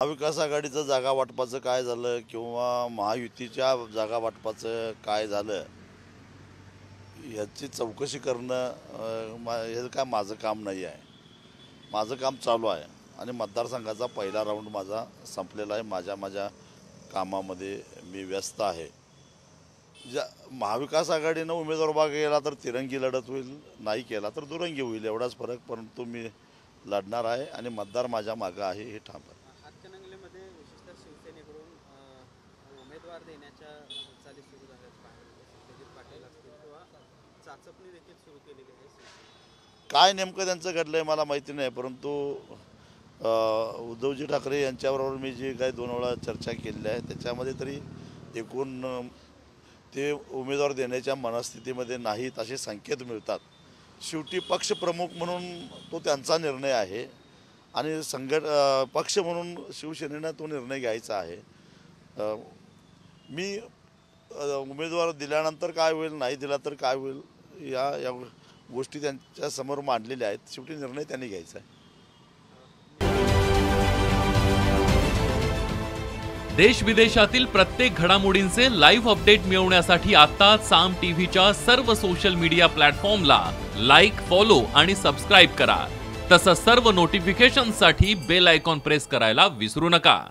महाविकास आघाडीचं जागा वाटपाचं काय झालं किंवा महायुतीच्या जागा वाटपाचं काय झालं याची चौकशी करणं हे काय माझं काम नाही आहे. माझं काम चालू आहे आणि मतदारसंघाचा पहिला राऊंड माझा संपलेला आहे. माझ्या कामामध्ये मी व्यस्त आहे. महाविकास आघाडीनं उमेदवार उभा केला तर तिरंगी लढत होईल, नाही केला तर दुरंगी होईल, एवढाच फरक. परंतु मी लढणार आहे आणि मतदार माझ्या मागं आहे हे ठाम आहे. हातकणंगलेमध्ये विशेषतः शिवसेनेकडून उमेदवार देण्याच्या हालचाली सुरू झाल्यात. सत्यजित पाटील असतील किंवा चाचपणी देखील सुरू केलेली आहे. काय नेमकं त्यांचं घडलं आहे मला माहिती नाही, परंतु उद्धवजी ठाकरे यांच्याबरोबर मी जी काही 2 वेळा चर्चा केलेली आहे त्याच्यामध्ये तरी एकूण ते उमेदवार देण्याच्या मनस्थितीमध्ये नाहीत असे संकेत मिळतात. शेवटी पक्षप्रमुख म्हणून तो त्यांचा निर्णय आहे आणि पक्ष म्हणून शिवसेनेनं तो निर्णय घ्यायचा आहे. मी उमेदवार दिल्यानंतर काय होईल, नाही दिला तर काय होईल, या गोष्टी त्यांच्या समोर मांडलेल्या आहेत. शेवटी निर्णय त्यांनी घ्यायचा आहे. देश विदेशातील प्रत्येक घडामोडींचे लाईव्ह अपडेट मिळवण्यासाठी आता साम टीव्हीच्या सर्व सोशल मीडिया प्लॅटफॉर्मला लाईक, फॉलो आणि सबस्क्राईब करा. तसंच सर्व नोटिफिकेशनसाठी बेल आयकॉन प्रेस करायला विसरू नका.